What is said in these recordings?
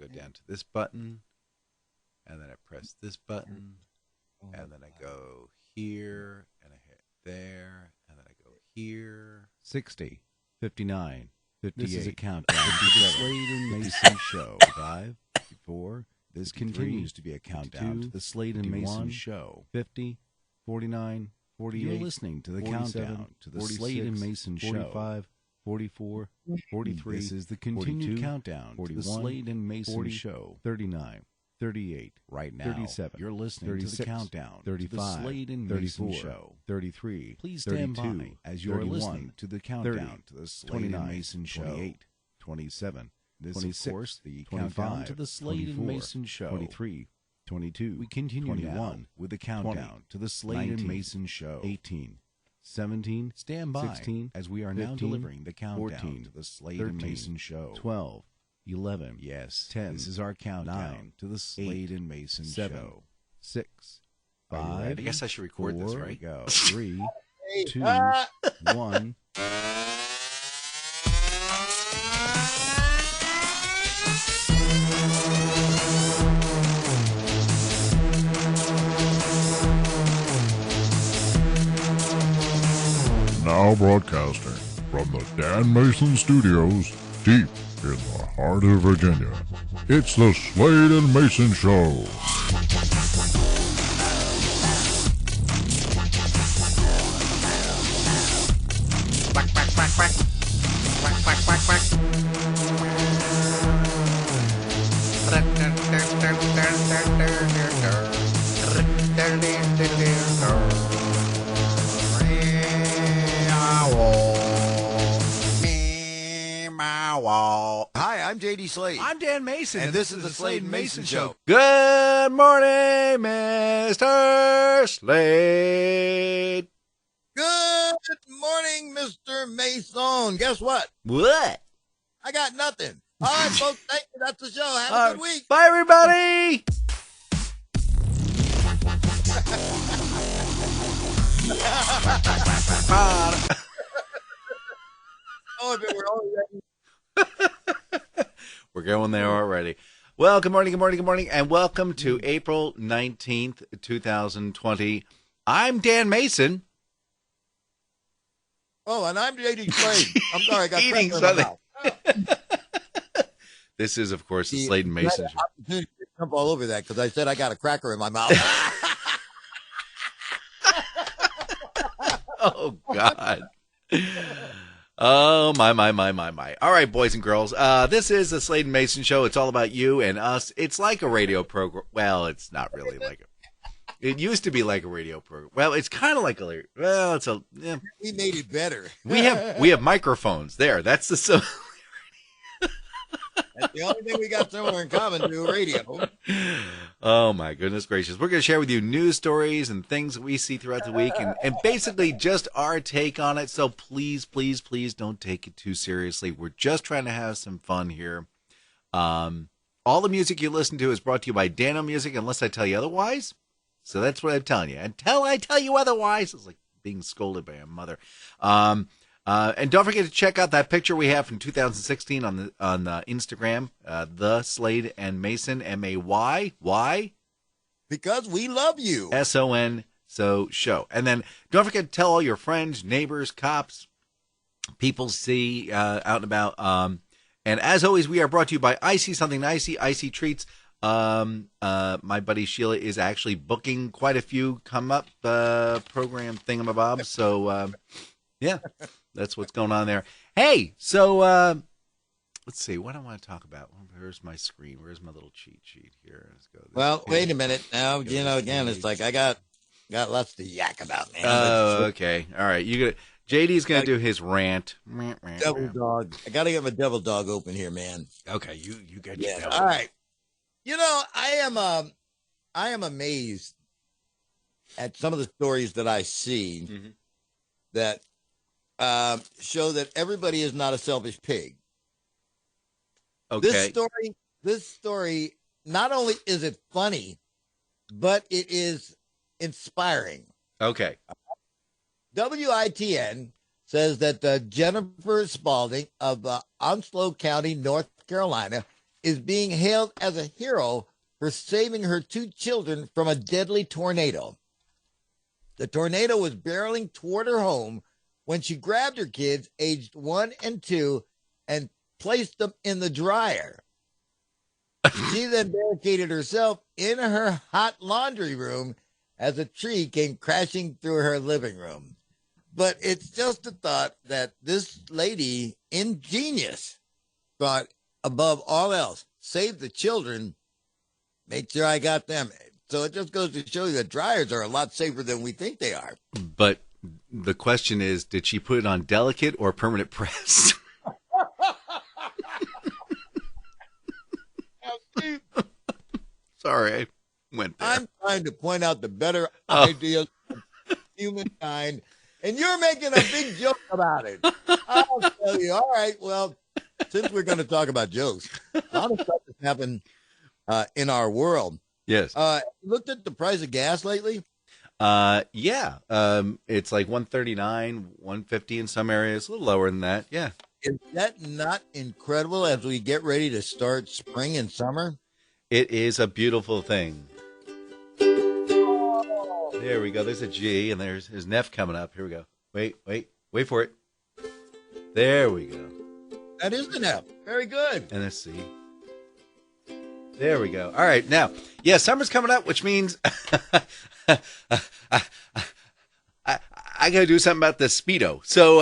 go down to this button, and then I press this button, and then I go here, and I hit there, and then I go here. 60, 59, 58. This is a countdown to the Slade and Mayson Show. 5, 4. This continues to be a countdown to the Slade and Mayson Show. 50, 49, 48. You're listening to the countdown to the 46, Slade and Mayson Show. 45, 44, 43. This is the continued 42, countdown 41, to the Slade and Mayson 40, Show. 39, 38. Right now, 37. You're listening 36, to the countdown 35, to the Slade and Mason Show. 33. Please stand 32, by as you're 31, listening to the countdown 30, to the Slade and Mason Show. 28, 27. This 26, of course, the countdown to the Slade and Mason Show. 23, 22. We continue 21 now with the countdown 20, to the Slade 19, and Mason Show. 18. 17. Stand by 16, as we are 15, now delivering the countdown 14, to the Slade 13, and Mason Show. 12. 11. Yes. 10. This is our countdown 9, to the Slade and Mason 7, Show. 6. 5. I guess I should record 4, this, right? Go. 3, 2, 1. Now broadcasting from the Dan Mason Studios, deep in the heart of Virginia, it's the Slade and Mayson Show. Quack, quack, quack, quack. Quack, quack, quack, quack. Hi, I'm J.D. Slade. I'm Dan Mason. And this is the Slade and Mayson Show. Good morning, Mr. Slade. Good morning, Mr. Mason. Guess what? What? I got nothing. All right, folks, thank you. That's the show. Have a good week. Bye, everybody. Oh, if it were only that. We're going there already. Well, good morning, and welcome to April 19th, 2020. I'm Dan Mason. Oh, and I'm J.D. Slade. I'm sorry, I got Eating cracker in my mouth. This is, of course, the Slade and Mayson Show. Opportunity to jump all over that because I said I got a cracker in my mouth. Oh, God. Oh, my. All right, boys and girls. This is the Slade and Mayson Show. It's all about you and us. It's like a radio program. Well, it's not really like it used to be like a radio program. Well, it's kind of like yeah. We made it better. We have microphones there. That's the That's the only thing we got somewhere in common to radio. Oh, my goodness gracious. We're going to share with you news stories and things that we see throughout the week and basically just our take on it. So please, please, please don't take it too seriously. We're just trying to have some fun here. All the music you listen to is brought to you by Dano Music, unless I tell you otherwise. So that's what I'm telling you. Until I tell you otherwise, it's like being scolded by a mother. And don't forget to check out that picture we have from 2016 on Instagram, the Slade and Mason, M-A-Y. Why? Because we love you. S-O-N, so show. And then don't forget to tell all your friends, neighbors, cops, people see out and about. And as always, we are brought to you by Icy Something Icy, Icy Treats. My buddy Sheila is actually booking quite a few come up program thingamabobs. So, yeah. That's what's going on there. Hey, so let's see. What do I want to talk about? Where's my screen? Where's my little cheat sheet here? Let's go. Well, wait a minute. Now, again, it's like I got lots to yak about, man. Oh, okay. All right. JD's going to do his rant. Devil dog. I got to get my devil dog open here, man. Okay, you got your devil. All right. I am amazed at some of the stories that I see that show that everybody is not a selfish pig. Okay. This story, not only is it funny, but it is inspiring. Okay. WITN says that Jennifer Spalding of Onslow County, North Carolina, is being hailed as a hero for saving her 2 children from a deadly tornado. The tornado was barreling toward her home when she grabbed her kids, aged 1 and 2, and placed them in the dryer. She then barricaded herself in her hot laundry room as a tree came crashing through her living room. But it's just a thought that this lady, ingenious, thought above all else, save the children, make sure I got them. So it just goes to show you that dryers are a lot safer than we think they are. But the question is, did she put it on delicate or permanent press? Sorry, I went there. I'm trying to point out the better ideas of humankind, and you're making a big joke about it. I'll tell you. All right, well, since we're going to talk about jokes, a lot of stuff has happened in our world. Yes. Looked at the price of gas lately? Yeah. It's like $1.39, $1.50 in some areas, a little lower than that. Yeah. Is that not incredible as we get ready to start spring and summer? It is a beautiful thing. There we go. There's a G, and there's his Neff coming up. Here we go. Wait for it. There we go. That is the Neff. Very good. And let's see. There we go. All right. Now, yeah, summer's coming up, which means I got to do something about the Speedo. So,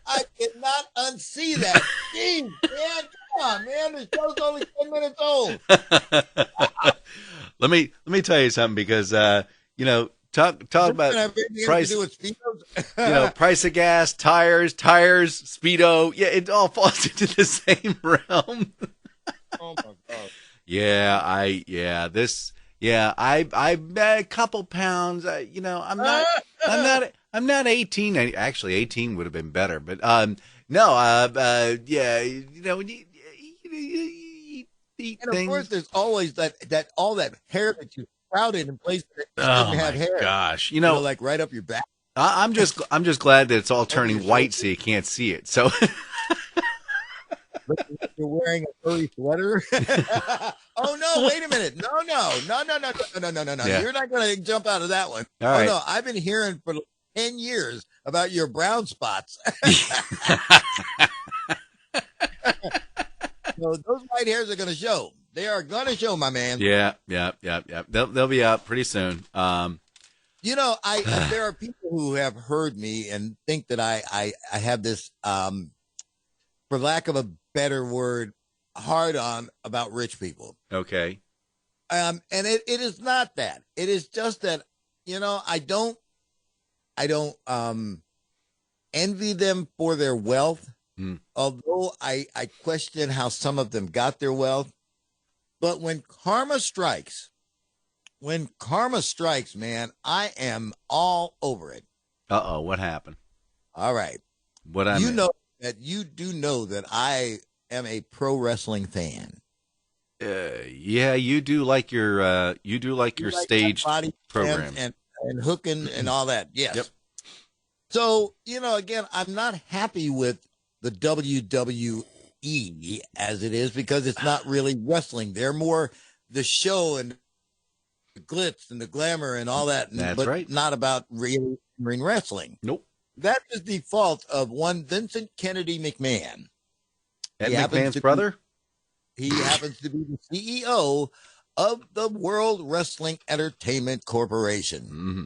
I cannot unsee that. Jeez, man, come on, man. The show's only 10 minutes old. let me tell you something, because talk about price. Price of gas, tires, Speedo. Yeah, it all falls into the same realm. Oh my God. I a couple pounds. I'm not 18. Actually, 18 would have been better, but eat And of things. course, there's always that all that hair that you sprouted in places that you Oh didn't have my hair. gosh! Like right up your back. I'm just glad that it's all turning white, so you can't see it. So You're wearing a furry sweater. Oh no! Wait a minute! No! Yeah. You're not going to jump out of that one. All right. No! I've been hearing for 10 years about your brown spots. So those white hairs are going to show. They are going to show, my man. Yeah. They'll be out pretty soon. There are people who have heard me and think that I have this, for lack of a better word, hard on about rich people. Okay. And it is not that. It is just that, I don't envy them for their wealth. Although I question how some of them got their wealth. But when karma strikes, man, I am all over it. Uh-oh, what happened? All right. You do know that I am a pro wrestling fan. Yeah, you do like your stage body program and hooking and all that. Yes. Yep. So, again, I'm not happy with the WWE as it is, because it's not really wrestling. They're more the show and the glitz and the glamour and all that. That's right. Not about real ring wrestling. Nope. That is the fault of one Vincent Kennedy McMahon. Ed McMahon's brother? He happens to be the CEO of the World Wrestling Entertainment Corporation. Mm-hmm.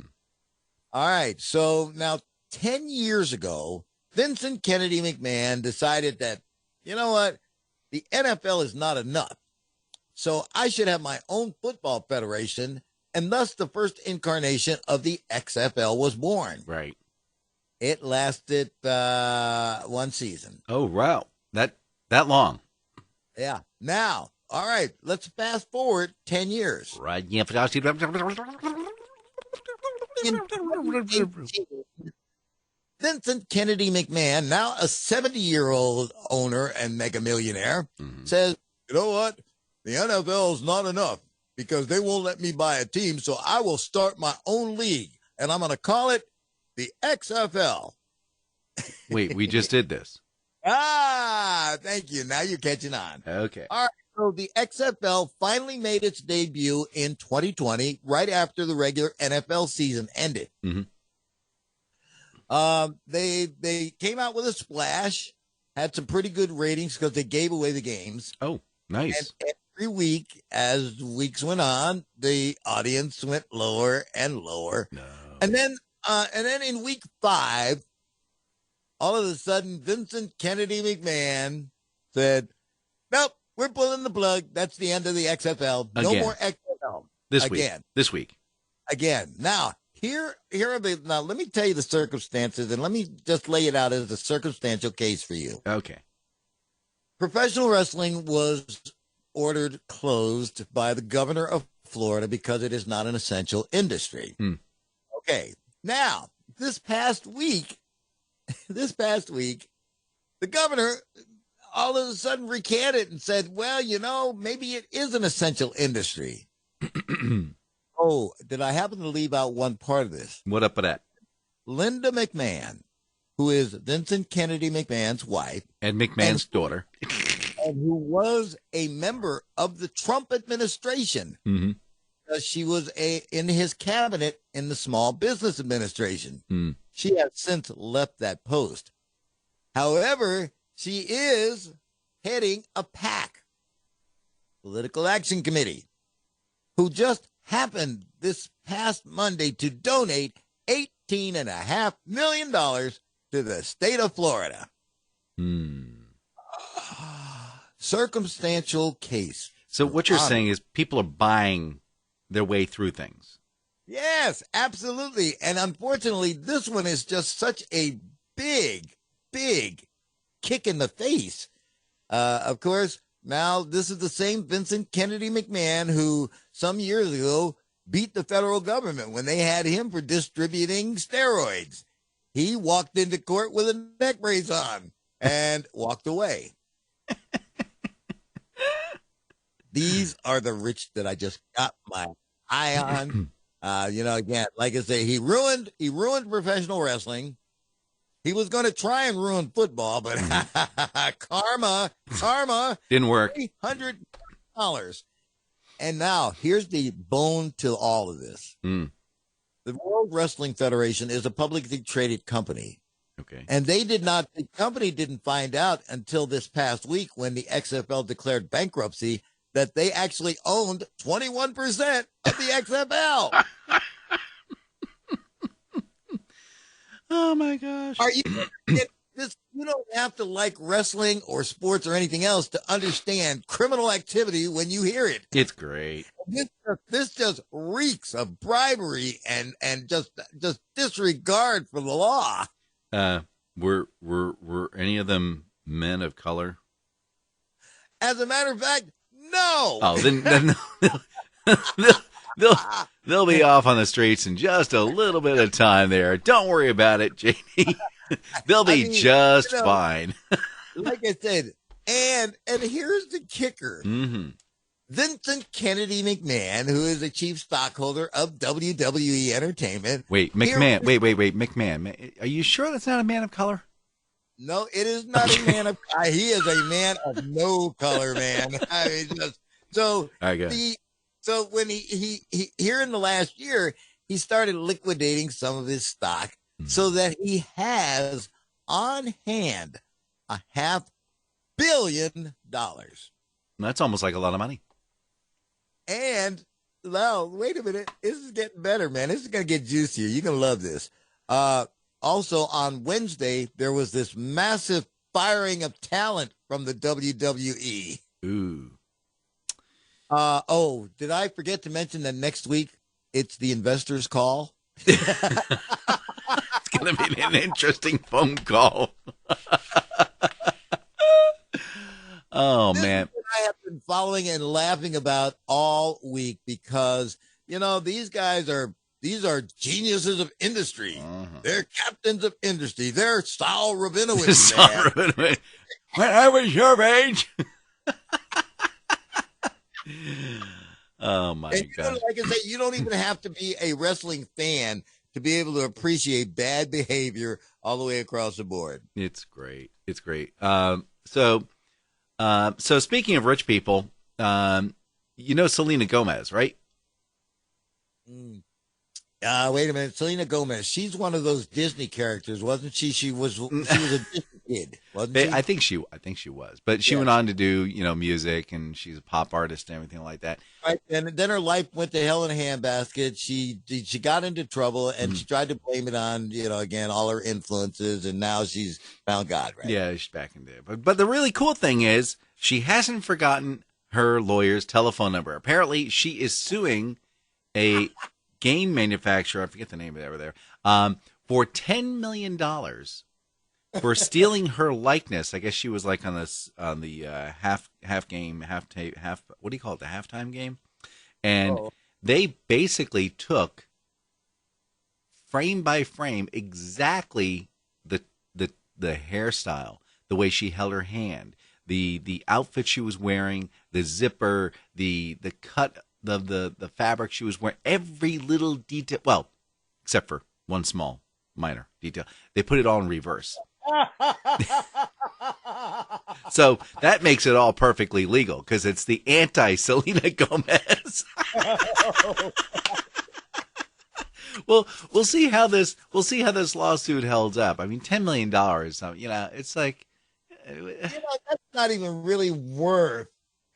All right. So now 10 years ago, Vincent Kennedy McMahon decided that, you know what? The NFL is not enough. So I should have my own football federation, and thus the first incarnation of the XFL was born. Right. It lasted 1 season. Oh, wow. That long. Yeah. Now, all right, let's fast forward 10 years. Right. Yeah. In 2018, Vincent Kennedy McMahon, now a 70-year-old owner and mega millionaire, says, you know what? The NFL is not enough because they won't let me buy a team, so I will start my own league, and I'm going to call it the XFL. Wait, we just did this. Thank you. Now you're catching on. Okay. All right. So the XFL finally made its debut in 2020, right after the regular NFL season ended. Mm-hmm. They came out with a splash, had some pretty good ratings because they gave away the games. Oh, nice. And every week, as weeks went on, the audience went lower and lower. No. And then in week 5, all of a sudden, Vincent Kennedy McMahon said, "Nope, we're pulling the plug. That's the end of the XFL. No more XFL This week. Again. Now, here are the. Now, let me tell you the circumstances, and let me just lay it out as a circumstantial case for you. Okay. Professional wrestling was ordered closed by the governor of Florida because it is not an essential industry. Okay. Now, this past week, the governor all of a sudden recanted and said, well, maybe it is an essential industry. Oh, did I happen to leave out one part of this? What up with that? Linda McMahon, who is Vincent Kennedy McMahon's wife. And McMahon's daughter. And who was a member of the Trump administration. Mm-hmm. She was in his cabinet in the Small Business Administration. She has since left that post. However, she is heading a PAC, Political Action Committee, who just happened this past Monday to donate $18.5 million to the state of Florida. Circumstantial case. So what you're saying is people are buying their way through things. Yes, absolutely. And unfortunately, this one is just such a big kick in the face. Of course, now this is the same Vincent Kennedy McMahon who some years ago beat the federal government when they had him for distributing steroids. He walked into court with a neck brace on and walked away. These are the rich that I just got my eye on. Again, like I say, he ruined professional wrestling. He was going to try and ruin football, but karma Didn't work. $300. And now here's the bone to all of this. The World Wrestling Federation is a publicly traded company. Okay. And the company didn't find out until this past week when the XFL declared bankruptcy that they actually owned 21% of the XFL. Oh my gosh. Are you this? You don't have to like wrestling or sports or anything else to understand criminal activity when you hear it. It's great. This just reeks of bribery and just disregard for the law. Were any of them men of color? As a matter of fact, no. Oh, then they'll be off on the streets in just a little bit of time there. Don't worry about it, JD. They'll be just fine. Like I said, and here's the kicker. Vincent Kennedy McMahon, who is the chief stockholder of WWE Entertainment. Wait, McMahon. Wait, McMahon. Are you sure that's not a man of color? No, it is not a man of. He is a man of no color, man. I mean, so when he here in the last year, he started liquidating some of his stock so that he has on hand $500 million. That's almost like a lot of money. And now, wait a minute. This is getting better, man. This is going to get juicier. You're going to love this. Also, on Wednesday, there was this massive firing of talent from the WWE. Ooh. Did I forget to mention that next week it's the investors' call? It's going to be an interesting phone call. Oh, man. I have been following and laughing about all week because, these are geniuses of industry. They're captains of industry. They're Saul Rabinowitz. When I was your age. Oh, my God. Like I say, you don't even have to be a wrestling fan to be able to appreciate bad behavior all the way across the board. It's great. It's great. So speaking of rich people, you know Selena Gomez, right? Wait a minute, Selena Gomez. She's one of those Disney characters, wasn't she? She was a Disney kid, wasn't she? I think she was, but she went on to do music, and she's a pop artist and everything like that. Right, and then her life went to hell in a handbasket. She got into trouble, and she tried to blame it on again all her influences, and now she's found God. Right? Yeah, she's back in there. But the really cool thing is she hasn't forgotten her lawyer's telephone number. Apparently, she is suing a game manufacturer, I forget the name of it over there, for $10 million for stealing her likeness. I guess she was like on the half game, what do you call it, the halftime game? And they basically took frame by frame exactly the hairstyle, the way she held her hand, the outfit she was wearing, the zipper, the cut of the fabric she was wearing, every little detail, well, except for one small minor detail. They put it all in reverse. So that makes it all perfectly legal because it's the anti-Selena Gomez. Well, we'll see how this lawsuit holds up. I mean, $10 million. It's like that's not even really worth.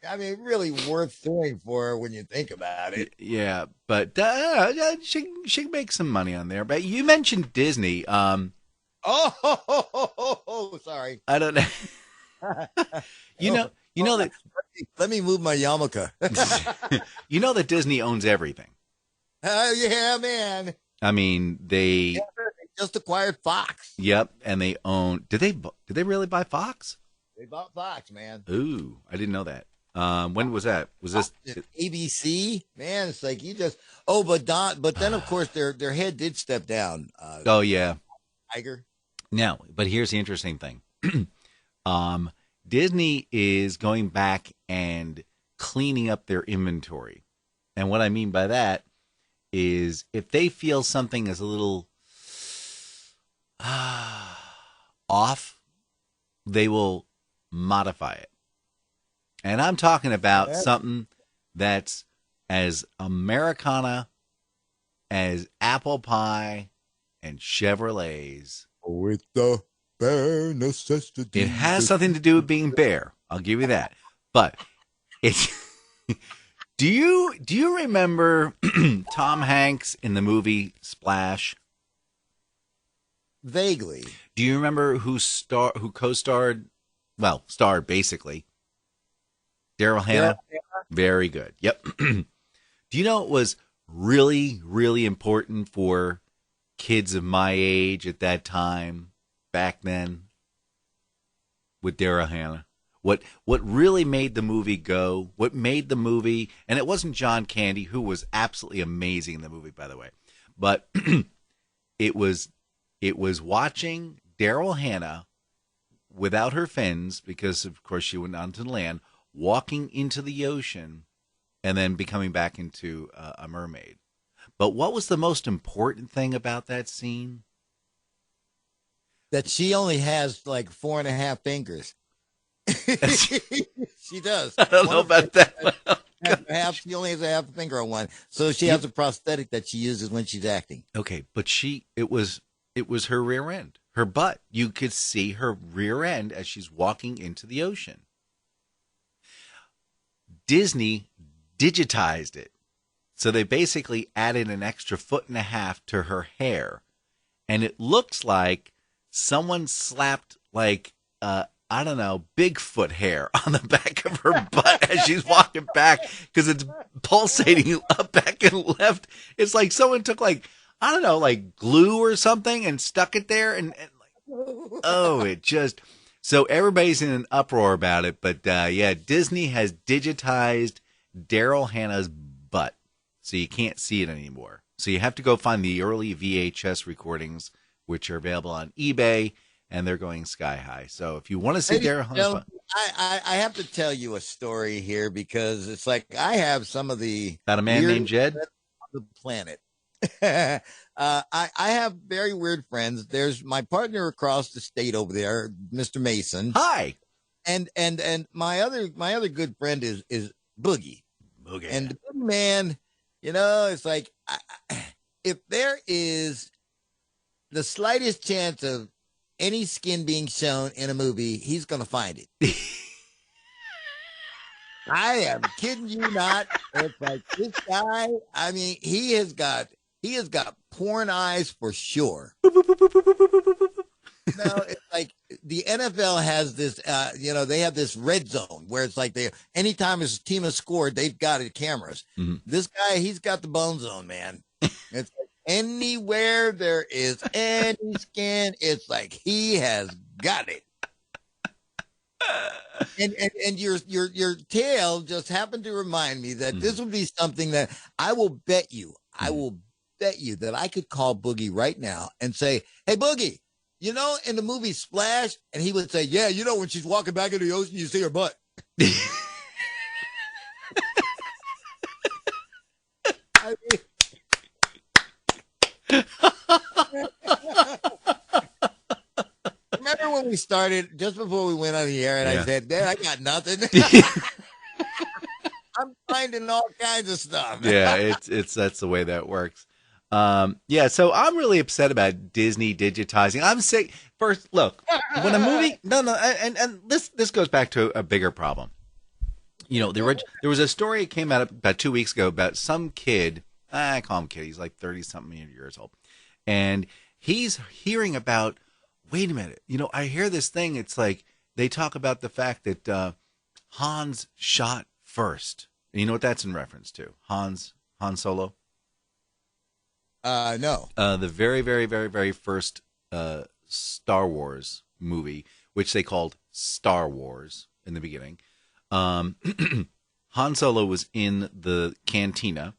I mean, really worth suing for when you think about it. Yeah, but she can make some money on there. But you mentioned Disney. Sorry. I don't know. You know that. Let me move my yarmulke. You know that Disney owns everything. Yeah, man. I mean, they just acquired Fox. Yep, and they own. Did they really buy Fox? They bought Fox, man. Ooh, I didn't know that. When was that? Was this ABC? Man, it's like you just. Oh, but then of course their head did step down. Oh yeah, Tiger. Now, but here's the interesting thing. Disney is going back and cleaning up their inventory, and what I mean by that is if they feel something is a little off, they will modify it. And I'm talking about something that's as Americana as apple pie and Chevrolets. With the bare necessity. It has something to do with being bare. I'll give you that. But it's do you remember Tom Hanks in the movie Splash? Vaguely. Do you remember who co-starred? Well, starred basically. Daryl Hannah. Very good. Yep. Do you know it was really, really important for kids of my age at that time, back then, with Daryl Hannah? What really made the movie go, what made the movie, and it wasn't John Candy, who was absolutely amazing in the movie, by the way, but it was watching Daryl Hannah without her fins, because of course she went onto the land, walking into the ocean and then becoming back into a mermaid. But what was the most important thing about that scene? That she only has like 4.5 fingers. She does. I don't know about that. She only has a half a finger on one, so she has a prosthetic that she uses when she's acting. Okay, but it was her rear end, her butt. You could see her rear end as she's walking into the ocean. Disney digitized it, so they basically added an extra 1.5 feet to her hair, and it looks like someone slapped like I don't know, Bigfoot hair on the back of her butt as she's walking back, because it's pulsating up, back, and left. It's like someone took like, I don't know, like glue or something and stuck it there, and it just, so everybody's in an uproar about it. But yeah, Disney has digitized Daryl Hannah's butt, so you can't see it anymore. So you have to go find the early VHS recordings, which are available on eBay. And they're going sky high. So if you want to see Daryl Hannah, I have to tell you a story here, because it's like I have some of the about a man named Jed on the planet. I have very weird friends. There's my partner across the state over there, Mr. Mason. Hi. And my other good friend is Boogie. Boogie. And the Boogie man, it's like if there is the slightest chance of any skin being shown in a movie, he's going to find it. I am kidding you not. It's like this guy, I mean, he has got porn eyes for sure. It's like the NFL has this, they have this red zone where it's like anytime his team has scored, they've got it cameras. Mm-hmm. This guy, he's got the bone zone, man. It's like anywhere there is any skin, it's like he has got it. And your tale just happened to remind me that this would be something that I will bet you that I could call Boogie right now and say, "Hey, Boogie, in the movie Splash," and he would say, "Yeah, when she's walking back into the ocean, you see her butt." I mean, remember when we started, just before we went on the air, and I said, "Man, I got nothing." I'm finding all kinds of stuff. Yeah, that's the way that works. So I'm really upset about Disney digitizing. I'm sick. First, look, when a movie, and this goes back to a bigger problem. There was a story that came out about 2 weeks ago about some kid. I call him kid. He's like 30-something years old, and he's hearing about. Wait a minute. I hear this thing. It's like they talk about the fact that Hans shot first. And you know what that's in reference to? Han Solo. No. The very, very, very, very first Star Wars movie, which they called Star Wars in the beginning. Han Solo was in the cantina,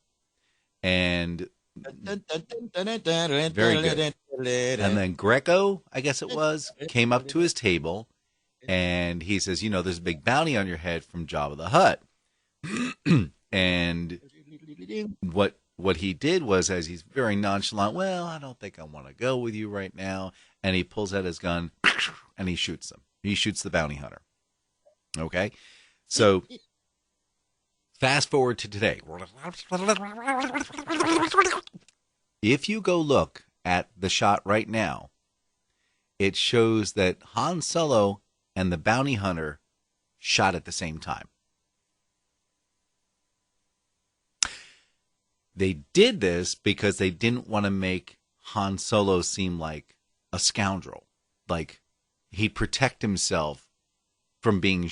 and very good. And then Greco, I guess it was, came up to his table, and he says, "There's a big bounty on your head from Jabba the Hutt." And what he did was, as he's very nonchalant, "Well, I don't think I want to go with you right now," and he pulls out his gun and he shoots them. He shoots the bounty hunter. Okay, so fast forward to today. If you go look at the shot right now, it shows that Han Solo and the bounty hunter shot at the same time. They did this because they didn't want to make Han Solo seem like a scoundrel. Like he'd protect himself from being,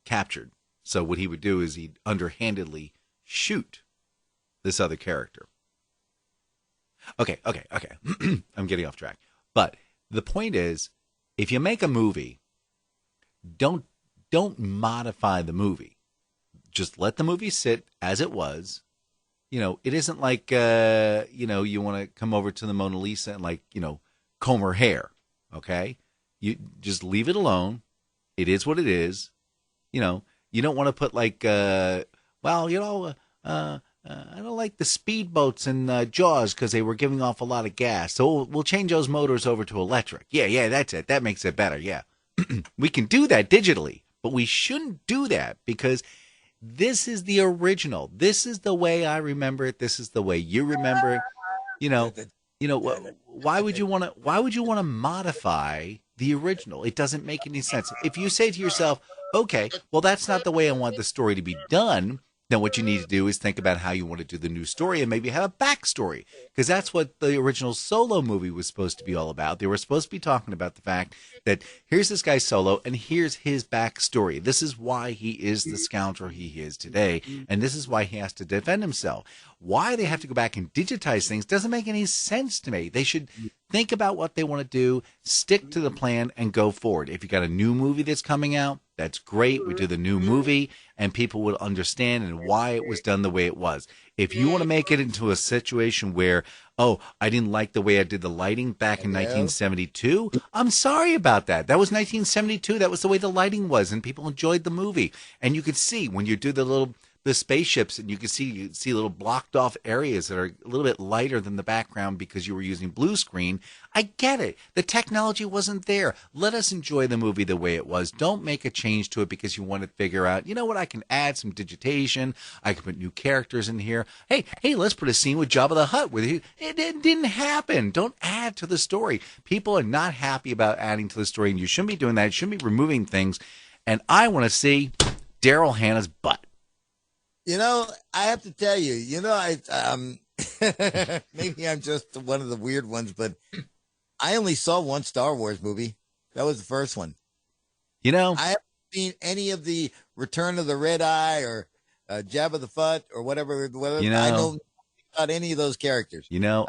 captured. So what he would do is he'd underhandedly shoot this other character. Okay. I'm getting off track. But the point is, if you make a movie, don't modify the movie. Just let the movie sit as it was. It isn't like, you want to come over to the Mona Lisa and comb her hair. Okay. You just leave it alone. It is what it is. You don't want to put I don't like the speedboats in Jaws because they were giving off a lot of gas. So we'll change those motors over to electric. Yeah, that's it. That makes it better. Yeah. We can do that digitally, but we shouldn't do that because this is the original. This is the way I remember it. This is the way you remember it. Why would you want to modify the original? It doesn't make any sense. If you say to yourself, okay, well, that's not the way I want the story to be done, then what you need to do is think about how you want to do the new story and maybe have a backstory, because that's what the original Solo movie was supposed to be all about. They were supposed to be talking about the fact that here's this guy Solo and here's his backstory. This is why he is the scoundrel he is today, and this is why he has to defend himself. Why they have to go back and digitize things doesn't make any sense to me. They should think about what they want to do, stick to the plan, and go forward. If you got a new movie that's coming out, that's great. We do the new movie, and people will understand and why it was done the way it was. If you want to make it into a situation where, oh, I didn't like the way I did the lighting back in 1972, I'm sorry about that. That was 1972. That was the way the lighting was, and people enjoyed the movie. And you could see when you do the the spaceships, and you can see little blocked off areas that are a little bit lighter than the background because you were using blue screen. I get it. The technology wasn't there. Let us enjoy the movie the way it was. Don't make a change to it because you want to figure out, you know what, I can add some digitation. I can put new characters in here. Hey, let's put a scene with Jabba the Hutt with you. It didn't happen. Don't add to the story. People are not happy about adding to the story, and you shouldn't be doing that. You shouldn't be removing things. And I want to see Daryl Hannah's butt. You know, I have to tell you, maybe I'm just one of the weird ones, but I only saw one Star Wars movie. That was the first one. You know, I haven't seen any of the Return of the Red Eye or Jabba the Hutt or whatever. You know, I know nothing about any of those characters. You know,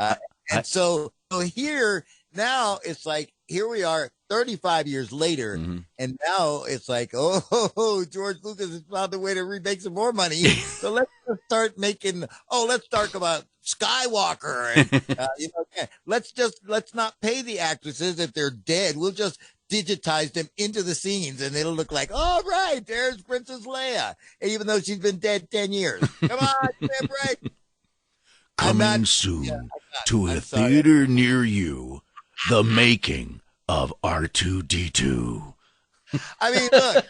so here now it's like, here we are 35 years later, and now it's like, oh, George Lucas has found a way to remake some more money. So let's just start making, let's talk about Skywalker. And, let's not pay the actresses if they're dead. We'll just digitize them into the scenes, and it'll look like, all right, there's Princess Leia, even though she's been dead 10 years. Come on, give me a break. Coming soon to a theater near you, the making of R2-D2. I mean, look,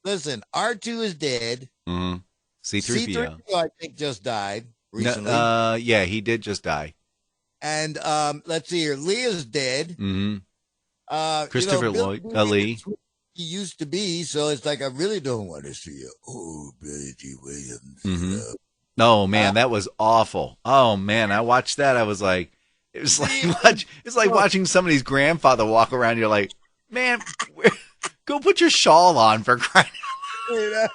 listen, R2 is dead. Mm-hmm. C-3PO, I think, just died recently. Yeah, he did just die. And let's see here, Leah's dead. Mm-hmm. Christopher Lee. He used to be, so it's like, I really don't want to see you. Oh, Billy G. Williams. Mm-hmm. Oh man, that was awful. Oh man, I watched that. I was like, it's like watching somebody's grandfather walk around. You're like, man, go put your shawl on for crying out.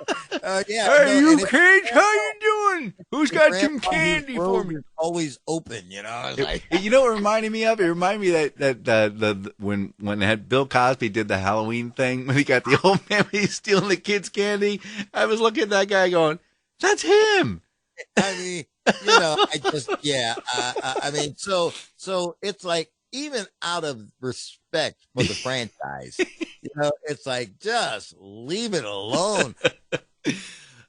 Hey, you kids, how you doing? Who's got some candy for me? Always open, It's like, you know what it reminded me of? It reminded me that when had Bill Cosby did the Halloween thing when he got the old man stealing the kids' candy. I was looking at that guy going, that's him. I mean, I just, I mean, so it's like, even out of respect for the franchise, it's like, just leave it alone.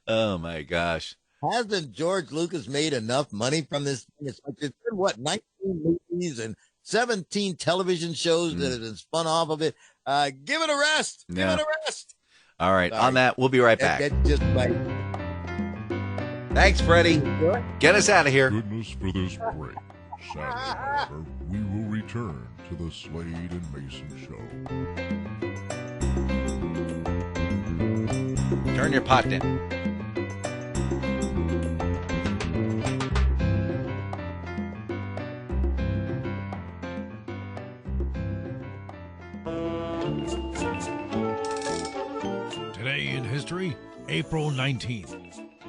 Oh my gosh. Hasn't George Lucas made enough money from this? It's like, it's been 19 movies and 17 television shows that have been spun off of it. Give it a rest. Give it a rest. All right. Sorry. On that, we'll be right back. Just like, thanks, Freddie. Get us out of here. Goodness for this break. Sadly, however, we will return to the Slade and Mayson Show. Turn your pot down. Today in history, April 19th,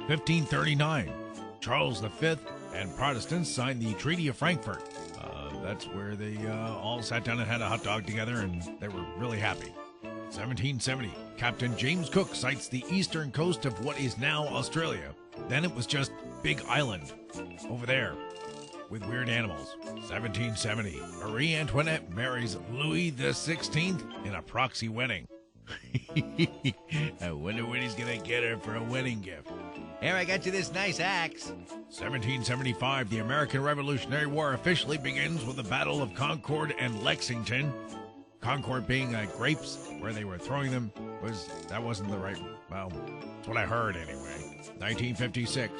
1539. Charles V and Protestants signed the Treaty of Frankfurt. That's where they all sat down and had a hot dog together, and they were really happy. 1770, Captain James Cook sights the eastern coast of what is now Australia. Then it was just Big Island over there with weird animals. 1770, Marie Antoinette marries Louis XVI in a proxy wedding. I wonder what he's going to get her for a wedding gift. Here, I got you this nice axe. 1775, the American Revolutionary War officially begins with the Battle of Concord and Lexington. Concord being grapes, where they were throwing them, wasn't the right, well, that's what I heard anyway. 1956,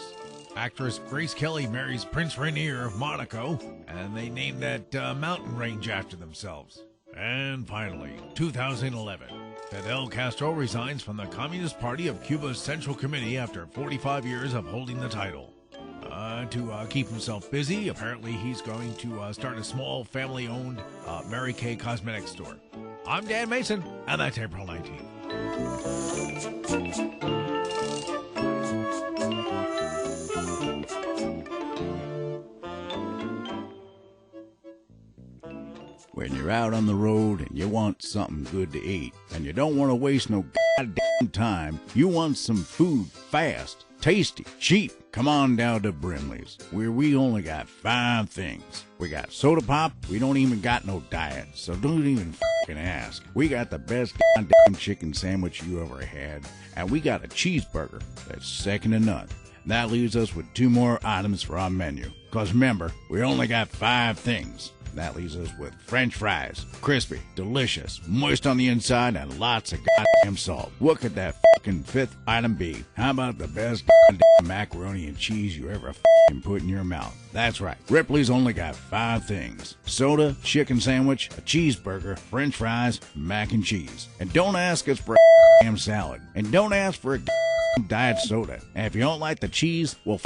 actress Grace Kelly marries Prince Rainier of Monaco, and they named that mountain range after themselves. And finally, 2011, Fidel Castro resigns from the Communist Party of Cuba's Central Committee after 45 years of holding the title. To keep himself busy, apparently he's going to start a small family-owned Mary Kay cosmetics store. I'm Dan Mason, and that's April 19th. When you're out on the road and you want something good to eat, and you don't want to waste no goddamn time, you want some food fast, tasty, cheap, come on down to Brimley's, where we only got 5 things. We got soda pop, we don't even got no diet, so don't even fucking ask. We got the best goddamn chicken sandwich you ever had, and we got a cheeseburger that's second to none. That leaves us with 2 more items for our menu. Because remember, we only got 5 things. That leaves us with French fries, crispy, delicious, moist on the inside, and lots of goddamn salt. What could that fucking 5th item be? How about the best goddamn macaroni and cheese you ever fucking put in your mouth? That's right, Ripley's only got 5 things. Soda, chicken sandwich, a cheeseburger, French fries, mac and cheese. And don't ask us for a damn salad. And don't ask for a diet soda. And if you don't like the cheese, well,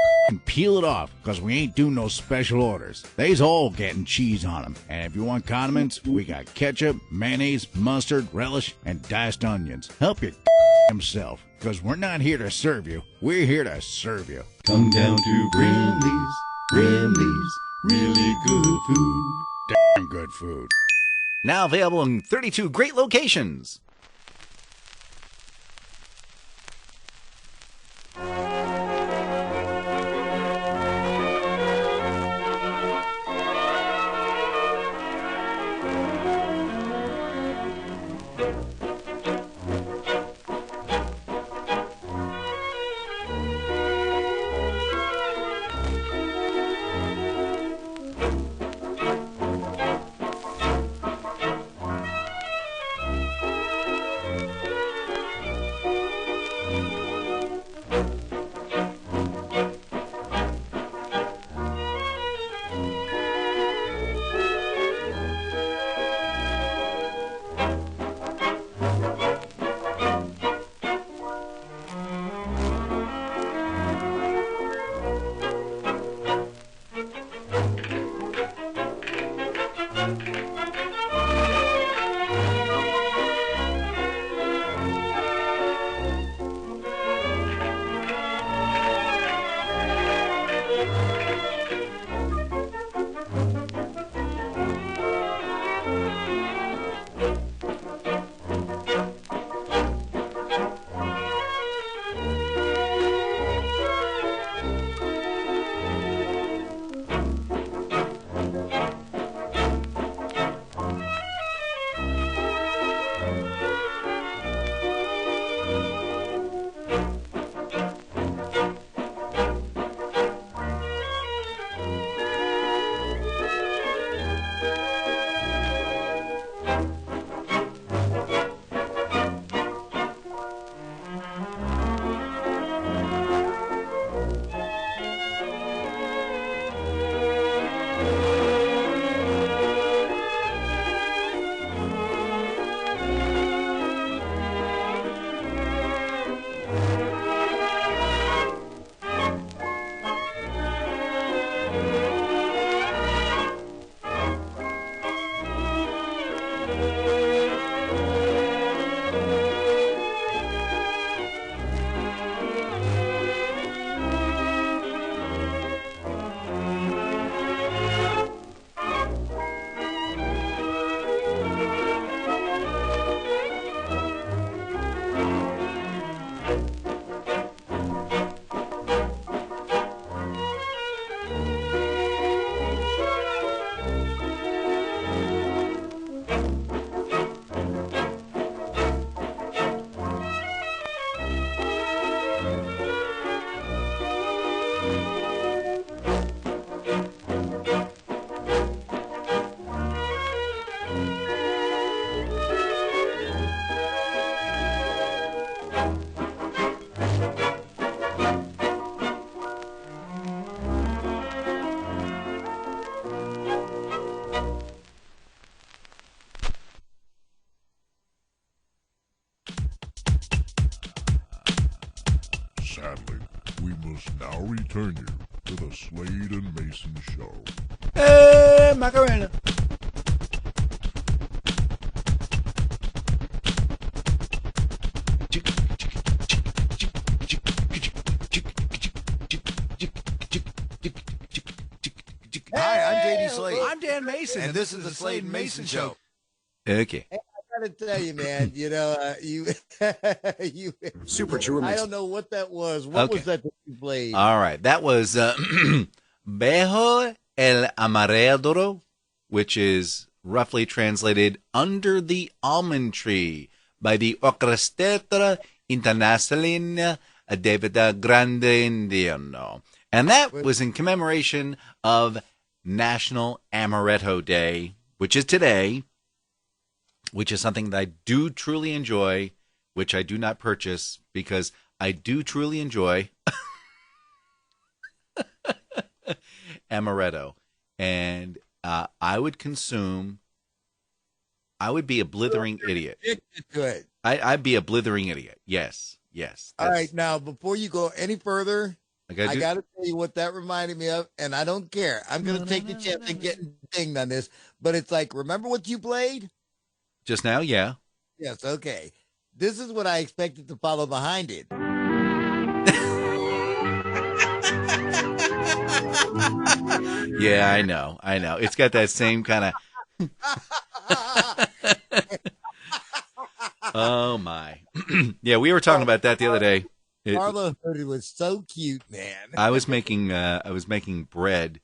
peel it off, because we ain't doing no special orders. They's all getting cheese on them. And if you want condiments, we got ketchup, mayonnaise, mustard, relish, and diced onions. Help your himself, because we're not here to serve you. We're here to serve you. Come down to Brimley's, Brimley's, really good food. Damn good food. Now available in 32 great locations. Sadly, we must now return you to the Slade and Mayson Show. Hey, Macarena. Hi, I'm JD Slade. I'm Dan Mason, And this is the Slade and Mayson Show. Okay. Hey, I gotta tell you, man, you Super Chewer I don't know what that was. What was that you played? All right. That was Bejo el Amaretto, which is roughly translated Under the Almond Tree by the Orquestra Internazionale David Grandindiano. And that was in commemoration of National Amaretto Day, which is today, which is something that I do truly enjoy, which I do not purchase because I do truly enjoy Amaretto. And I would be a blithering idiot. Good. I'd be a blithering idiot. Yes. All right. Now, before you go any further, I got to tell you what that reminded me of, and I don't care. I'm going to take the chance and get dinged on this, but it's like, remember what you played? Just now? Yeah. Yes. Okay. This is what I expected to follow behind it. Yeah, I know. It's got that same kind of. Oh my! Yeah, we were talking about that the other day. Marlo heard it was so cute, man. I was making bread,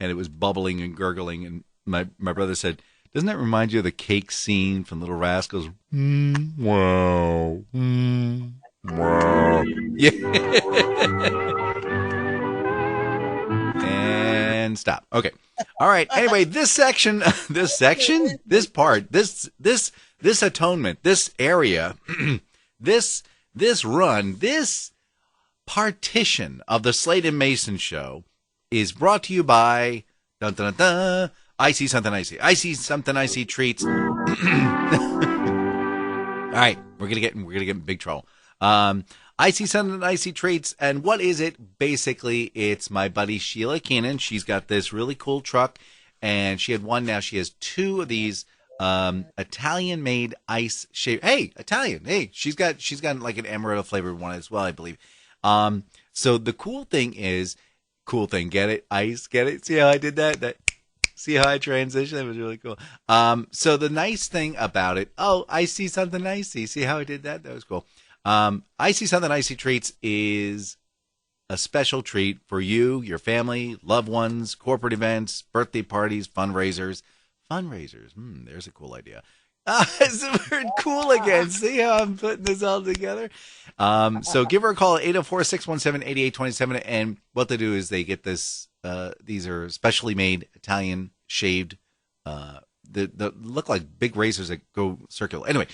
and it was bubbling and gurgling, and my brother said, "Doesn't that remind you of the cake scene from Little Rascals?" Wow. Wow. Yeah. And stop. Okay. All right. Anyway, this part, this atonement, this area, this run, this partition of the Slade and Mayson show is brought to you by dun, dun, dun, dun, I See Something Icy. I See Something Icy treats. All right, we're gonna get in big trouble. I See Something Icy treats, and what is it? Basically, it's my buddy Sheila Keenan. She's got this really cool truck, and she had one. Now she has two of these Italian-made ice shave. Hey, Italian. Hey, she's got like an amaretto flavored one as well, I believe. So the cool thing. Get it? Ice. Get it? See how I did that? See how I transitioned? That was really cool. So the nice thing about it. Oh, I see something icy. See how I did that? That was cool. I See Something Icy treats is a special treat for you, your family, loved ones, corporate events, birthday parties, fundraisers. There's a cool idea. It's the word cool again. See how I'm putting this all together? So give her a call at 804-617-8827. And what they do is they get this. These are specially made Italian shaved. That look like big razors that go circular. Anyway,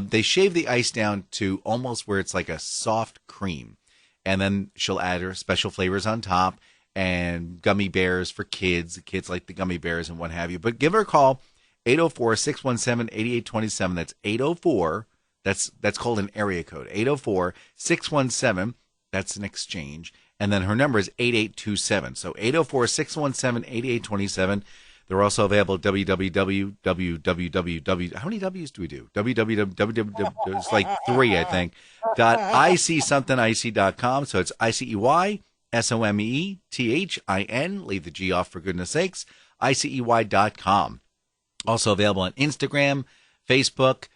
they shave the ice down to almost where it's like a soft cream. And then she'll add her special flavors on top and gummy bears for kids. Kids like the gummy bears and what have you. But give her a call, 804-617-8827. That's 804. That's called an area code. 804-617. That's an exchange. And then her number is 8827. So 804-617-8827. They're also available at www. How many W's do we do? www. It's like 3, I think. .icsomethingIcy.com. So it's ICEYSOMETHIN. Leave the G off for goodness sakes. ICEY.com. Also available on Instagram, Facebook.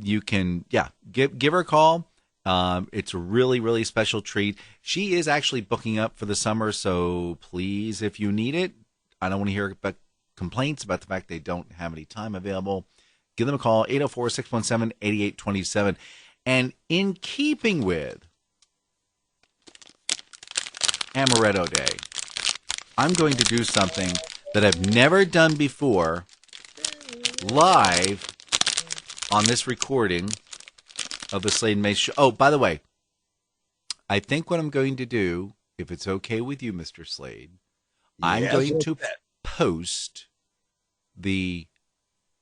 You can give her a call. It's a really, really special treat. She is actually booking up for the summer, so please, if you need it. I don't want to hear about complaints about the fact they don't have any time available. Give them a call, 804-617-8827. And in keeping with Amaretto Day, I'm going to do something that I've never done before live on this recording of the Slade and Mayson show. Oh, by the way, I think what I'm going to do, if it's okay with you, Mr. Slade, I'm going to post the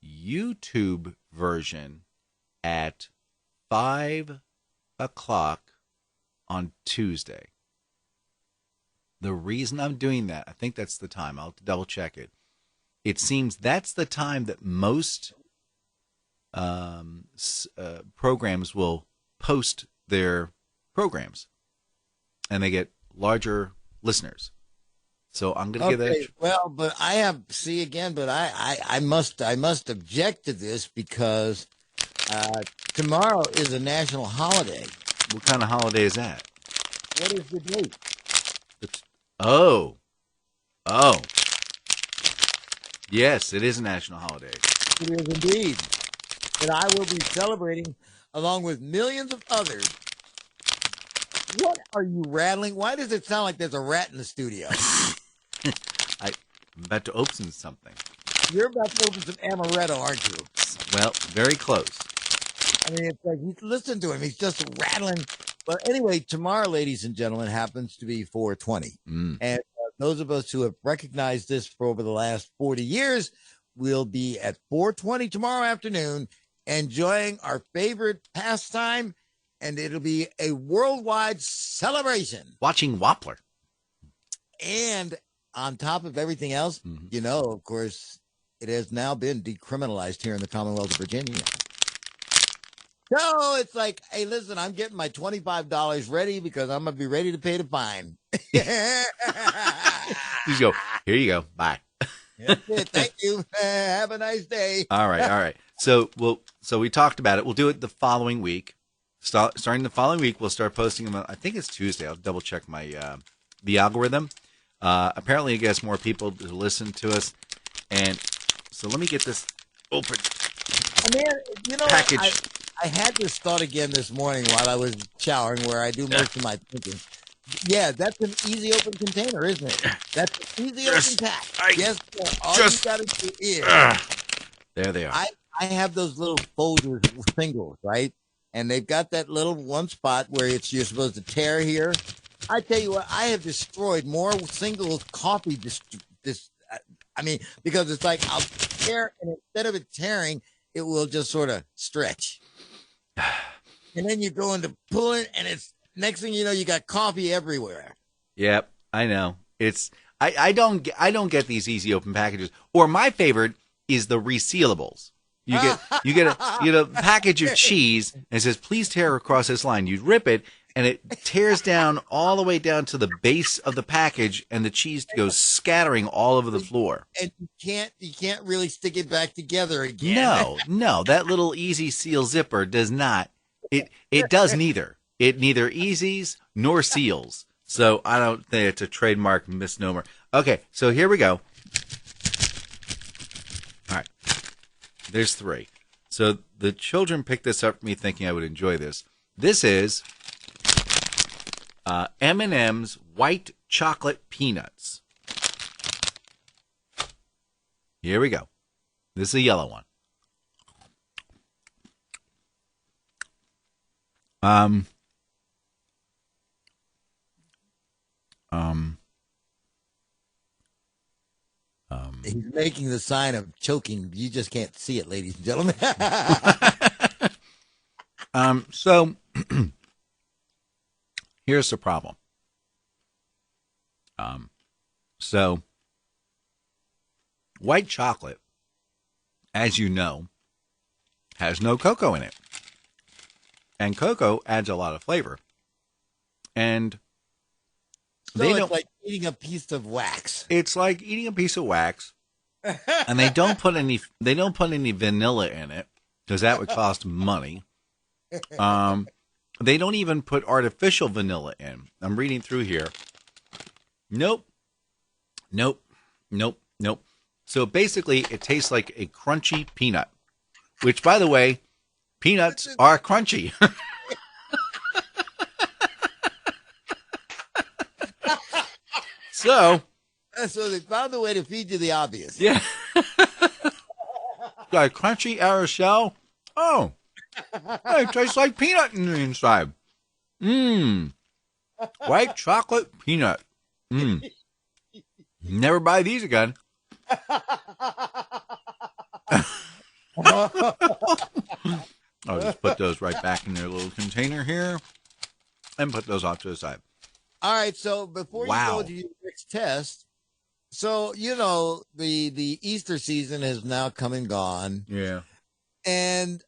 YouTube version at 5 o'clock on Tuesday. The reason I'm doing that, I think that's the time. I'll have to double check it. It seems that's the time that most programs will post their programs, and they get larger listeners. So I'm going to give that. Well, but I must object to this because tomorrow is a national holiday. What kind of holiday is that? What is the date? Yes, it is a national holiday. It is indeed. And I will be celebrating along with millions of others. What are you rattling? Why does it sound like there's a rat in the studio? I'm about to open something. You're about to open some amaretto, aren't you? Well, very close. I mean, it's like, listen to him. He's just rattling. But anyway, tomorrow, ladies and gentlemen, happens to be 420. And those of us who have recognized this for over the last 40 years will be at 420 tomorrow afternoon enjoying our favorite pastime, and it'll be a worldwide celebration. Watching Wappler. And on top of everything else, you know, of course, it has now been decriminalized here in the Commonwealth of Virginia. So it's like, hey, listen, I'm getting my $25 ready because I'm going to be ready to pay the fine. You go, here you go. Bye. That's it. Thank you. Have a nice day. All right. So we talked about it. We'll do it the following week. Starting the following week, we'll start posting them. I think it's Tuesday. I'll double check my the algorithm. Apparently, it gets more people to listen to us. And so let me get this open. Man, you know, package. I had this thought again this morning while I was showering, where I do most of my thinking. Yeah, that's an easy open container, isn't it? That's an easy open pack. Yes, all you got to do is. There they are. I have those little folders, singles, right? And they've got that little one spot where you're supposed to tear here. I tell you what, I have destroyed more single coffee. Because it's like I'll tear, and instead of it tearing, it will just sort of stretch. And then you go into pulling, and it's next thing you know, you got coffee everywhere. Yep, I know. It's I don't get these easy open packages. Or my favorite is the resealables. You get a package of cheese and it says, please tear across this line. You rip it and it tears down all the way down to the base of the package, and the cheese goes scattering all over the floor. And you can't really stick it back together again. No, that little easy seal zipper does not. It does neither. It neither easies nor seals. So I don't think it's a trademark misnomer. Okay, so here we go. All right. There's 3. So the children picked this up for me thinking I would enjoy this. This is M&M's White Chocolate Peanuts. Here we go. This is a yellow one. He's making the sign of choking. You just can't see it, ladies and gentlemen. So here's the problem. So white chocolate, as you know, has no cocoa in it. And cocoa adds a lot of flavor. And it's like eating a piece of wax. It's like eating a piece of wax. And they don't put any vanilla in it, because that would cost money. They don't even put artificial vanilla in. I'm reading through here. Nope. So basically, it tastes like a crunchy peanut, which, by the way, peanuts are crunchy. So they found a way to feed you the obvious. Yeah. Got a crunchy outer shell. Oh, it tastes like peanut in the inside. White chocolate peanut. Never buy these again. I'll just put those right back in their little container here and put those off to the side. All right, so before you go to your next test, so, you know, the Easter season has now come and gone. Yeah. And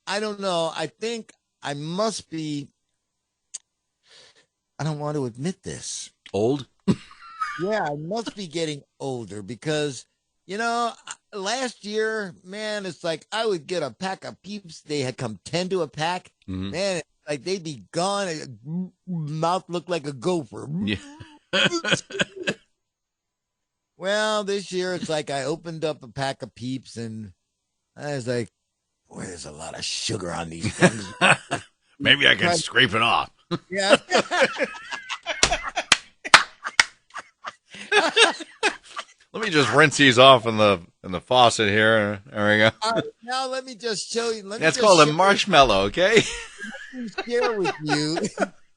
I don't know. I think I must be, I don't want to admit this. Old? Yeah, I must be getting older because, you know, last year, man, it's like I would get a pack of peeps. They had come 10 to a pack. Mm-hmm. Man, like they'd be gone. Mouth looked like a gopher. Yeah. Well, this year it's like I opened up a pack of Peeps and I was like, boy, there's a lot of sugar on these things. Maybe I can scrape it off. Yeah. Let me just rinse these off in the faucet here. There we go. All right, now let me just show you. That's called a marshmallow, okay? Let me share with you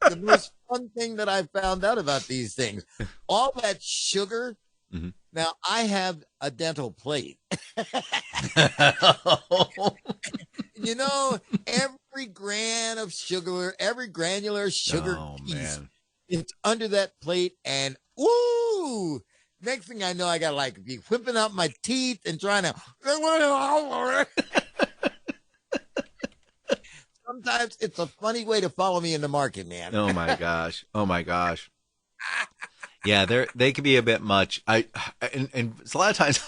the most fun thing that I found out about these things. All that sugar. Mm-hmm. Now, I have a dental plate. You know, every gram of sugar, every granular sugar piece, it's under that plate. And, ooh, next thing I know, I got to like be whipping out my teeth and trying to. Sometimes it's a funny way to follow me in the market, man. Oh, my gosh. Oh, my gosh. Yeah, they can be a bit much. And a lot of times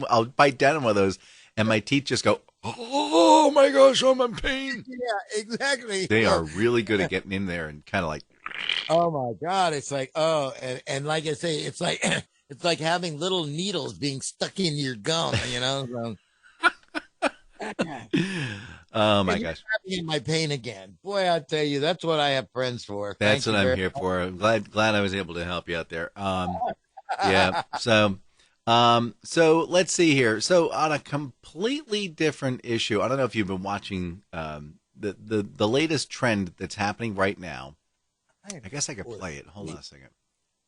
I'll bite down on one of those, and my teeth just go, oh my gosh, I'm in pain. Yeah, exactly. They are really good at getting in there and kind of like, oh my God, it's like, and like I say, it's like having little needles being stuck in your gum, you know. So. Oh my gosh, in my pain again, boy! I tell you, that's what I have friends for. That's what I'm here for. I'm glad I was able to help you out there. Yeah. So let's see here. So on a completely different issue, I don't know if you've been watching the latest trend that's happening right now. I guess I could play it. Hold on a second.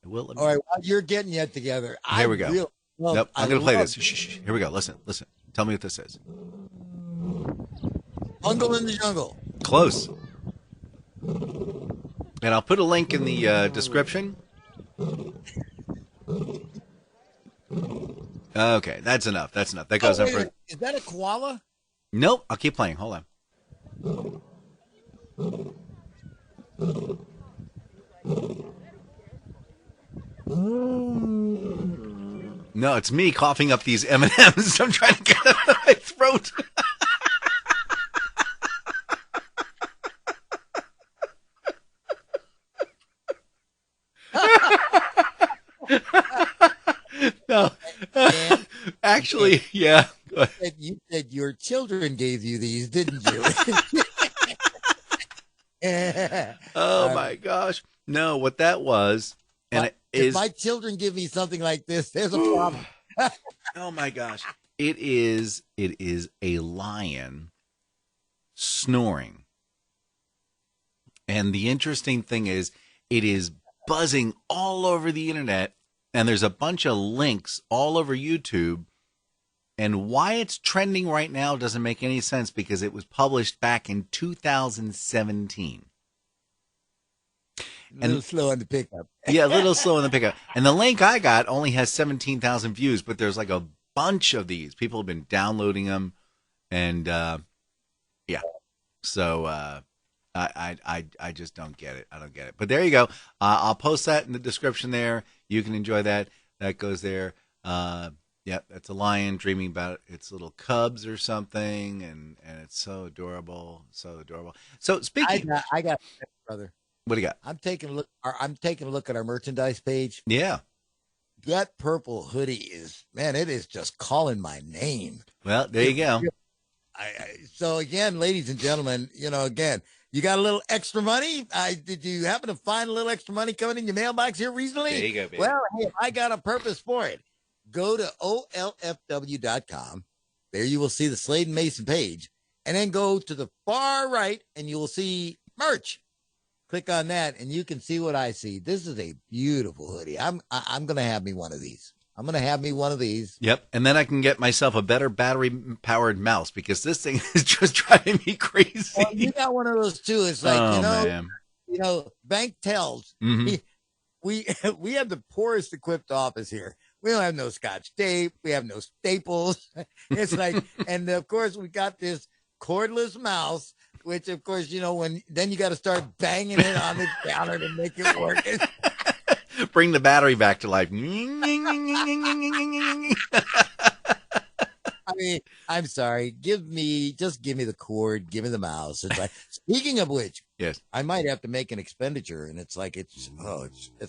All right, while you're getting it together, here we go. Nope, I'm going to play this. Shh. Here we go. Listen. Tell me what this is. Jungle in the Jungle. Close. And I'll put a link in the description. Okay, that's enough. That goes on for. Is that a koala? Nope. I'll keep playing. Hold on. No, it's me coughing up these M&Ms. I'm trying to get it out of my throat. No, actually, yeah. You said your children gave you these, didn't you? Oh my gosh! No, what that was, and if my children give me something like this, there's a problem. Oh my gosh! It is a lion snoring, and the interesting thing is, it is buzzing all over the internet. And there's a bunch of links all over YouTube. And why it's trending right now doesn't make any sense because it was published back in 2017. A little slow on the pickup. Yeah, a little slow on the pickup. And the link I got only has 17,000 views, but there's like a bunch of these. People have been downloading them. And, yeah. So, I just don't get it. I don't get it. But there you go. I'll post that in the description there. You can enjoy that. That goes there. Yeah, that's a lion dreaming about its little cubs or something, and it's so adorable, so adorable. So speaking, I got brother. What do you got? I'm taking a look at our merchandise page. Yeah, that purple hoodie is, man, it is just calling my name. Well, there you go. So again, ladies and gentlemen, again. You got a little extra money? Did you happen to find a little extra money coming in your mailbox here recently? There you go, baby. Well, hey, I got a purpose for it. Go to olfw.com. There you will see the Slade and Mayson page. And then go to the far right, and you will see merch. Click on that, and you can see what I see. This is a beautiful hoodie. I'm going to have me one of these. Yep, and then I can get myself a better battery-powered mouse because this thing is just driving me crazy. Well, you got one of those too. It's like bank tells. Mm-hmm. We have the poorest equipped office here. We don't have no Scotch tape. We have no staples. It's like, and of course we got this cordless mouse, which of course then you got to start banging it on the counter to make it work. Bring the battery back to life. I mean, I'm sorry. Just give me the cord, give me the mouse. It's like, speaking of which, Yes. I might have to make an expenditure, and it's like it's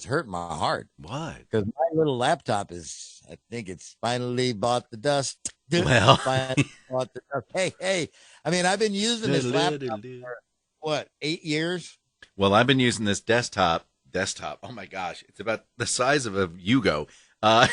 hurting my heart. What? Because my little laptop I think it's finally bought the dust. Well. Finally bought the dust. Hey. I mean, I've been using this laptop for, what, 8 years? Well, I've been using this desktop. Oh my gosh, it's about the size of a Yugo. Well,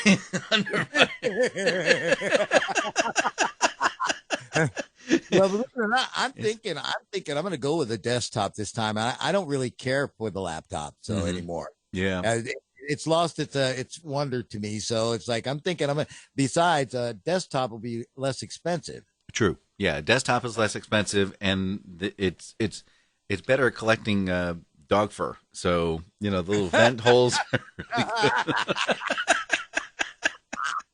believe it or not, I'm thinking I'm going to go with a desktop this time. I don't really care for the laptop anymore. Yeah. It's lost its wonder to me. So it's like, I'm thinking besides a desktop will be less expensive. True. Yeah. Desktop is less expensive, and it's better at collecting dog fur. So, the little vent holes are really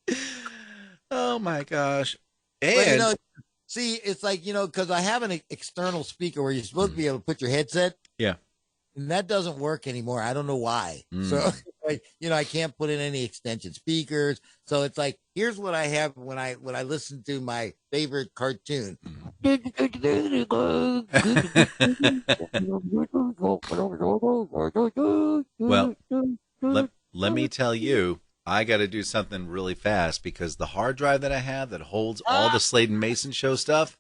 good. Oh my gosh. And But, see, it's like, because I have an external speaker where you're supposed to be able to put your headset. Yeah. And that doesn't work anymore. I don't know why. So, I can't put in any extension speakers. So it's like, here's what I have when I listen to my favorite cartoon. Well, let me tell you, I got to do something really fast, because the hard drive that I have that holds all the Slade and Mayson show stuff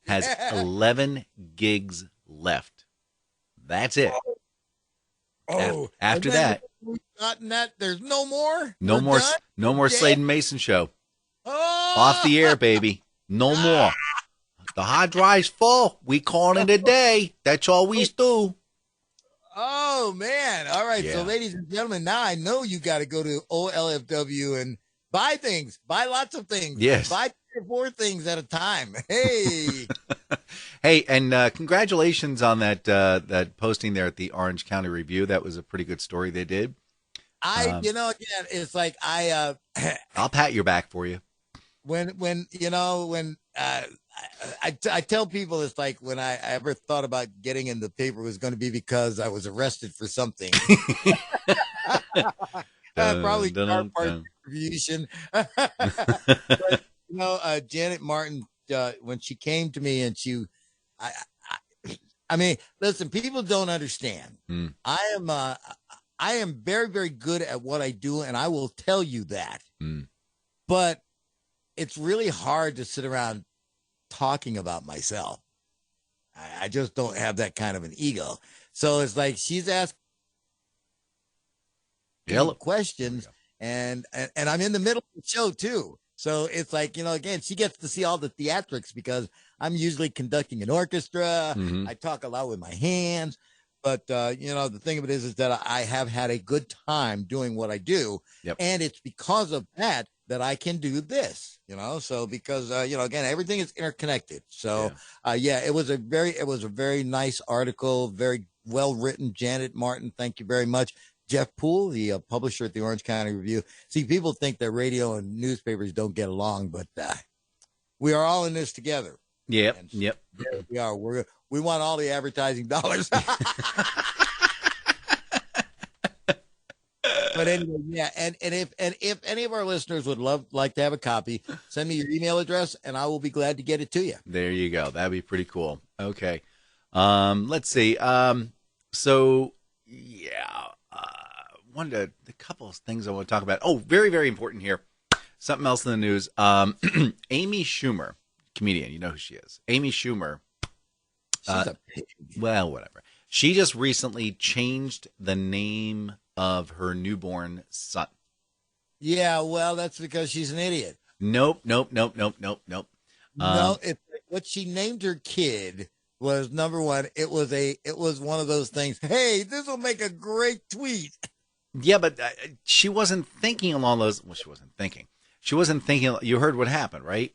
has 11 gigs left. That's it. After that, Gotten that, there's no more. no more Slade and Mason show. Off the air, baby. No more. The hard drive's full. We calling it a day. That's all we do. Oh man! All right, Yeah. So ladies and gentlemen, now I know you got to go to OLFW and buy things. Buy lots of things. Yes. Buy 3 or 4 things at a time. Hey. Hey, and congratulations on that posting there at the Orange County Review. That was a pretty good story they did. Again, it's like I'll pat your back for you. when I tell people, it's like when I ever thought about getting in the paper was going to be because I was arrested for something. Probably car park distribution. But, Janet Martin, when she came to me and I mean, listen, people don't understand. I am very, very good at what I do, and I will tell you that. But it's really hard to sit around talking about myself. I just don't have that kind of an ego. So it's like she's asking questions, and I'm in the middle of the show too. So it's like, again, she gets to see all the theatrics because I'm usually conducting an orchestra. I talk a lot with my hands. But, the thing of it is that I have had a good time doing what I do. Yep. And it's because of that I can do this, So because, again, everything is interconnected. So, it was a very nice article, very well written. Janet Martin, thank you very much. Jeff Poole, the publisher at the Orange County Review. See, people think that radio and newspapers don't get along, but we are all in this together. Yep. And Yep. there we are. We want all the advertising dollars. But anyway, yeah. And if any of our listeners would like to have a copy, send me your email address and I will be glad to get it to you. There you go. That'd be pretty cool. Okay. Let's see. So yeah, a couple of things I want to talk about. Oh, very, very important here. Something else in the news. Amy Schumer, comedian. You know who she is. Amy Schumer. She's a pig. Well, whatever. She just recently changed the name of her newborn son. Yeah, well, that's because she's an idiot. Nope. No, what she named her kid was, number one, it was one of those things. Hey, this will make a great tweet. Yeah, but she wasn't thinking along those. Well, she wasn't thinking. You heard what happened, right?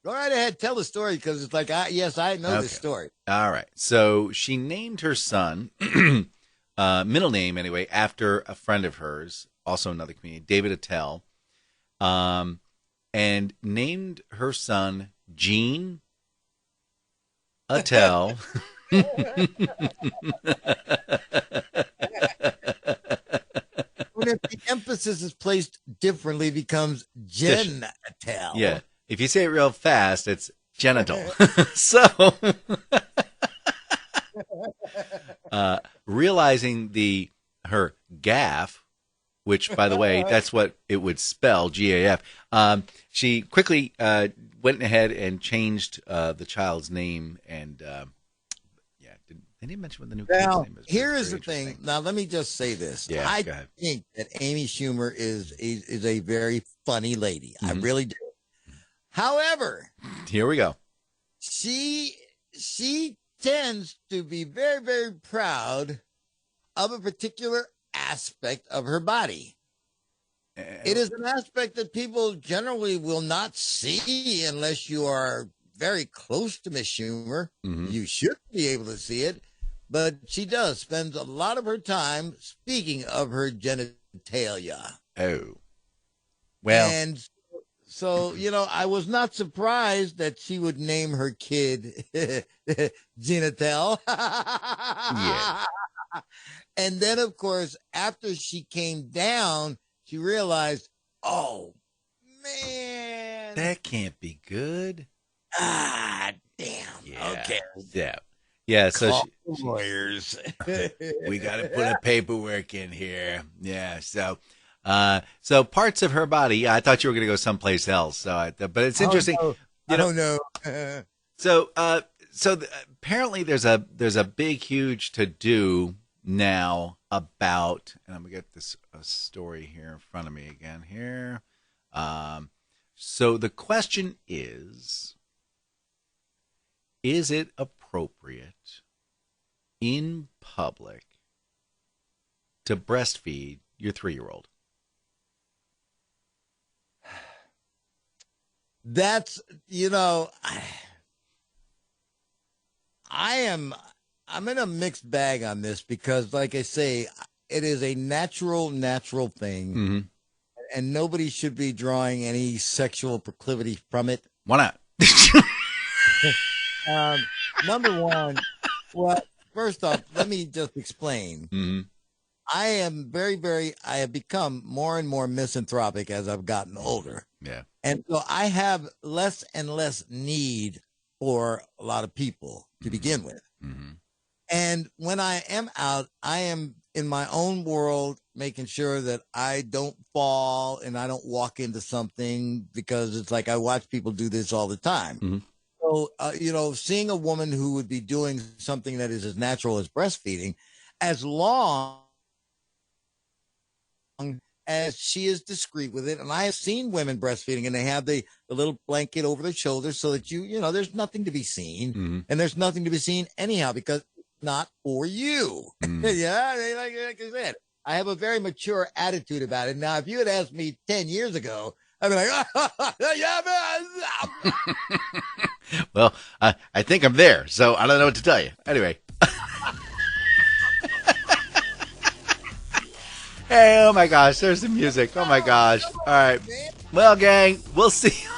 Go right ahead, tell the story, because it's like, I know this story. All right. So she named her son, middle name anyway, after a friend of hers, also another comedian, David Attell, and named her son Gene Attell. When if the emphasis is placed differently, it becomes Jen Attell. Yeah. if you say it real fast, it's genital. So, realizing her gaff, which, by the way, that's what it would spell, GAF. She quickly went ahead and changed the child's name, and they didn't mention what the new kid's name is. Here is the thing. Now, let me just say this. Yeah, I think that Amy Schumer is a very funny lady. I really do. However, here we go. She tends to be very, very proud of a particular aspect of her body. It is an aspect that people generally will not see unless you are very close to Miss Schumer. You should be able to see it, but she does spend a lot of her time speaking of her genitalia. Oh, well. And so, I was not surprised that she would name her kid Genital. Yeah. And then, of course, after she came down, she realized, oh, man. That can't be good. Ah, damn. Yeah. Okay. Yeah. So lawyers. We got to put a paperwork in here. Yeah. So parts of her body. I thought you were going to go someplace else. But it's interesting. No. So apparently there's a big, huge to do now about, and I'm gonna get this story here in front of me again here. So the question is it appropriate in public to breastfeed your 3-year-old? That's, I'm in a mixed bag on this because, like I say, it is a natural thing, and nobody should be drawing any sexual proclivity from it. Why not? Number one, well, first off, let me just explain. I am I have become more and more misanthropic as I've gotten older. Yeah. And so I have less and less need for a lot of people to begin with. And when I am out, I am in my own world, making sure that I don't fall and I don't walk into something, because it's like I watch people do this all the time. So, seeing a woman who would be doing something that is as natural as breastfeeding, as long as she is discreet with it. And I have seen women breastfeeding and they have the little blanket over their shoulders so that there's nothing to be seen, and there's nothing to be seen anyhow, because it's not for you. Yeah. Like I said, I have a very mature attitude about it. Now, if you had asked me 10 years ago, I'd be like, yeah, man. Well, I think I'm there, so I don't know what to tell you. Anyway. Hey, oh my gosh, there's the music. Oh my gosh. All right. Well, gang, we'll see you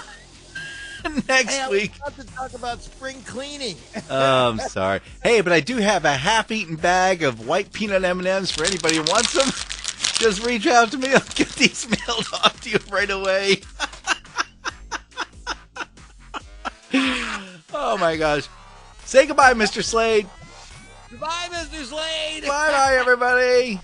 next week. I was about to talk about spring cleaning. Oh, I'm sorry. Hey, but I do have a half-eaten bag of white peanut M&Ms for anybody who wants them. Just reach out to me. I'll get these mailed off to you right away. Oh my gosh. Say goodbye, Mr. Slade. Goodbye, Mr. Slade. Bye-bye, everybody.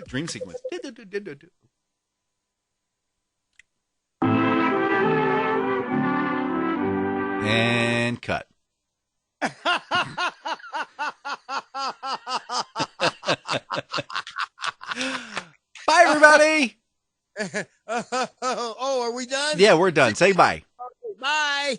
Dream sequence. And cut. Bye, everybody. Oh, are we done? Yeah, we're done. Say bye. Bye.